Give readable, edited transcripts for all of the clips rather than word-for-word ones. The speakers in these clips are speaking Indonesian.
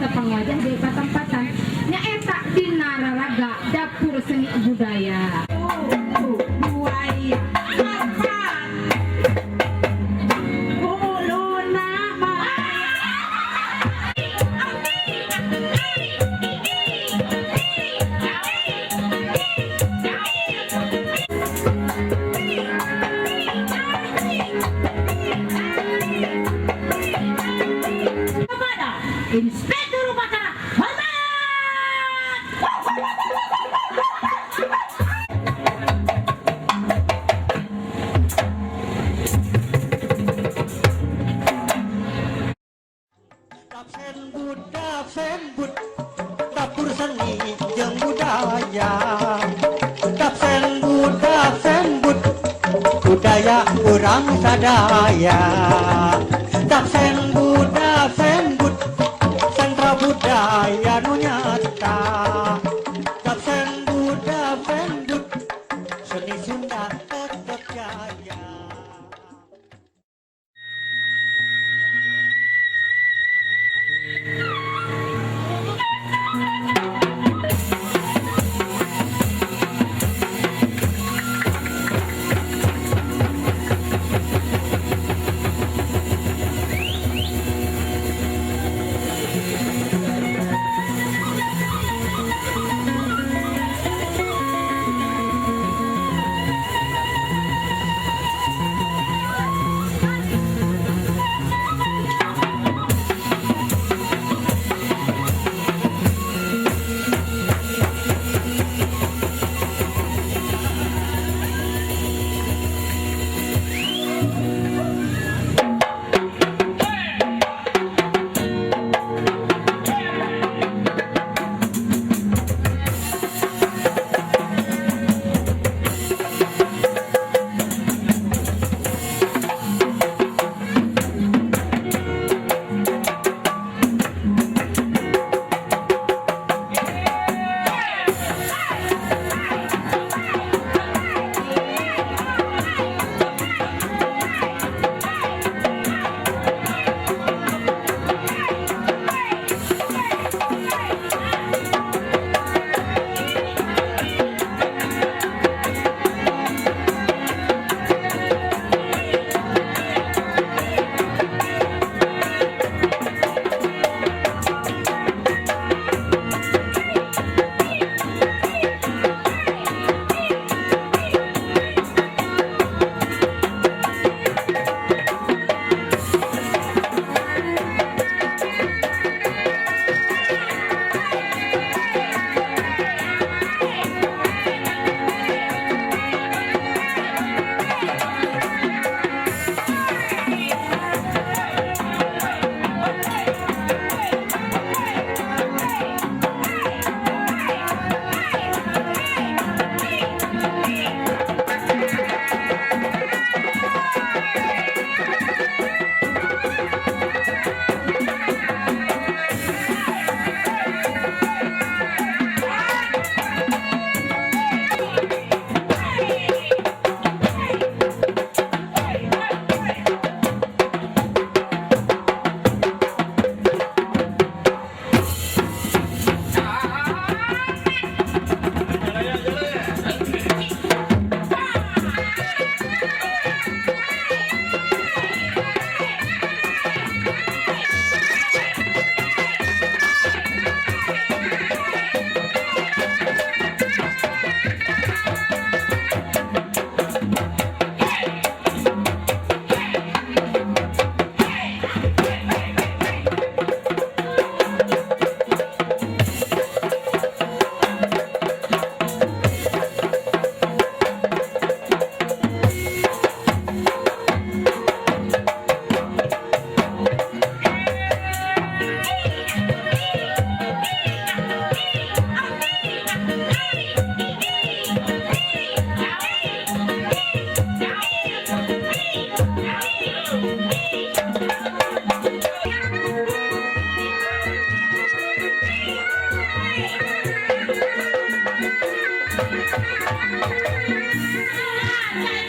eta pangwajah di patempatan nya eta dina raraga dapur seni budaya. Buaya Inspektur upacara hormat. Sembut dapur seni jeung budaya. Sembut budaya urang sadaya. Sembut sentra budaya nu nyata. Sembut seni Sunda tetep jaya.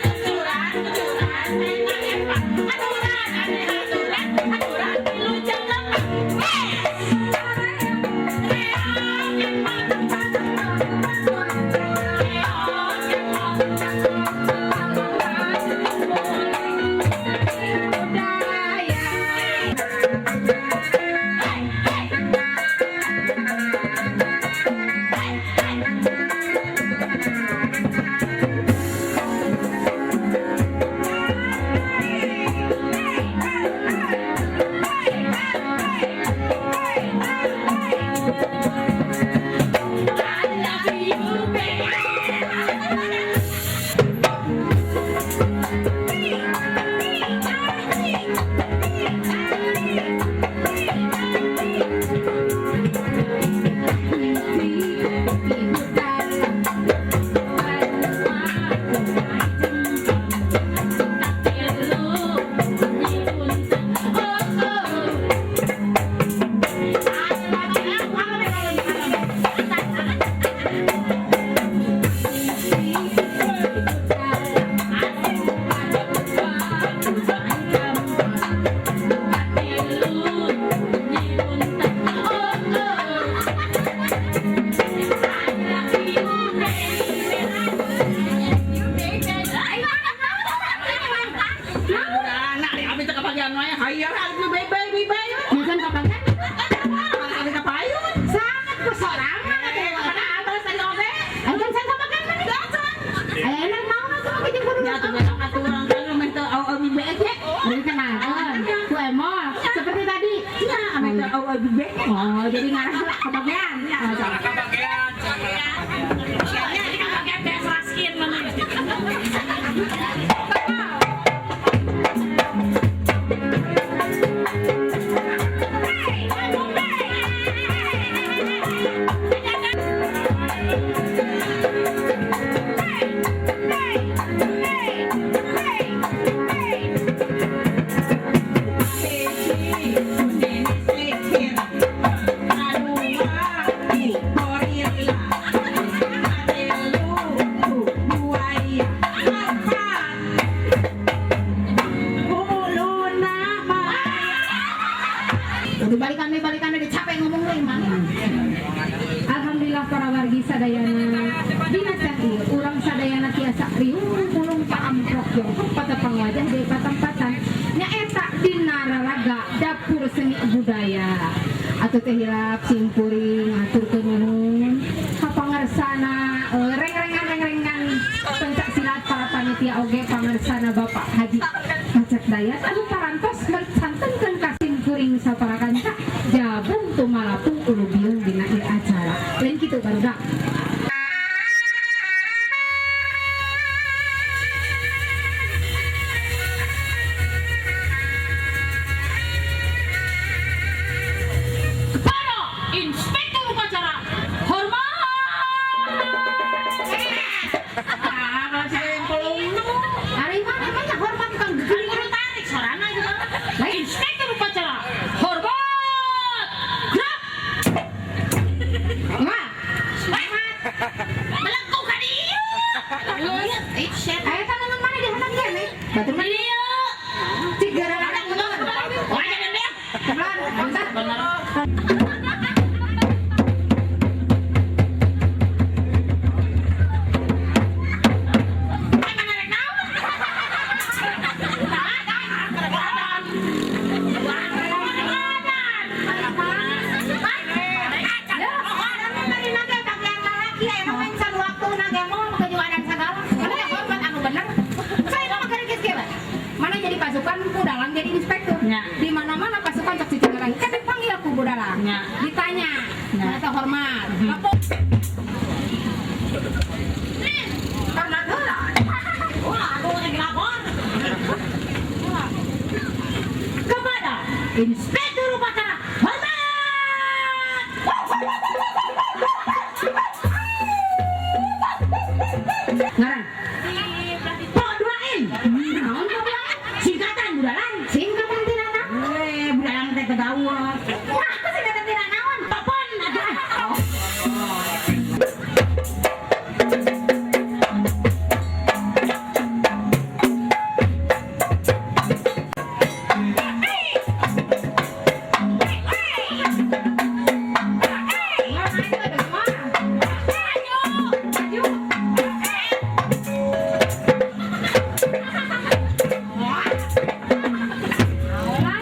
Aturan, aturan, aturan, aturan, aturan, aturan, aturan, aturan, Oh, jadi ngarang kebagian. Oh, salah. Udah balikan deh capek ngomong lagi mana. Alhamdulillah para wargi sadayana dina ieu urang sadayana tiasa riung pulung paamprok jongkok pada pangwajah deui patempatan nyaeta dina raraga dapur seni budaya. Atuh teh hilap simpuring aturkeun nuhun ka pangarsana reng-rengan pencak silat para panitia oge pangarsana Bapak Haji Acak Dayat anu parantos mersantenkeun ka simpuring sapara kanca jabung tumalapung ulubiung dina ieu acara. Lain kitu barudak. Inspektur upacara hormat. Ari mana hormat kang Guru tarik sorana itu. Inspektur upacara hormat. Gerak. Wah, Melengkung ka dieu. aya tanaman mana di handap kene? Batur mana? Dieu. Tiga raraga mundur. Wah, jangan dia. Benar, bentar. Benar. Mana jadi pasukan budalang jadi inspektur. Ya. Di mana-mana pasukan cek cicing orang. Kan dipanggil aku budalang. Ya. Ditanya, Ya. ternyata hormat. Apa? Karena gelar. Wah, aku lagi lapor. Kepada Inspektur upacara hormat. Ngaran. Poduain. Naon budalang? Singkatan budalan. Singkatan tina naon? Budalan teh kedawat. Wah, apa singkatan tina naon? Popon aja.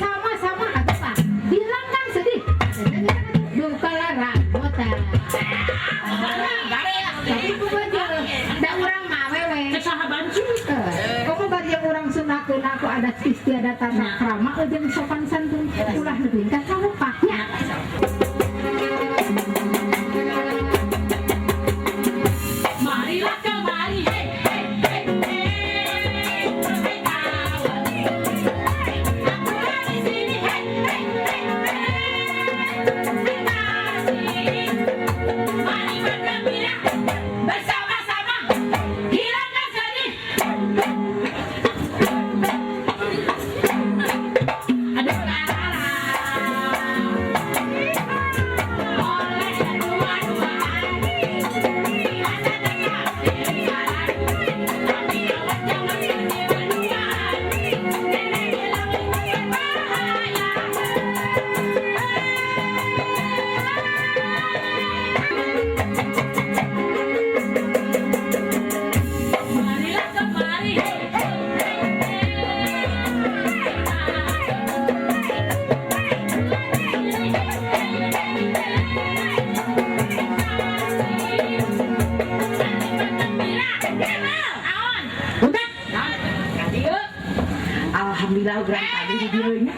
Sama-sama atuh Pak. Bilang kan sedih. Duka lara motor. Tapi kumaha da urang mah wewe. Saha bancu. Komo bari urang sunahkeun aku adat istiadat tata krama jeung sopan santun ulah neueun ka kalupahnya. Marilah kemari. Hey, hey, hey, hey. Hey, kawan. Aku di sini. Hey, hey, hey, hey. Mari bergembira bersama-sama. Hilangkan sedih. Aduh, oleh dua-dua hari. Ada tegak di jalan. Tapi awas jangan pergi berdua. Nenek bilang itu berbahaya. Marilah kemari. Alhamdulillah urang tadi di dieu nya.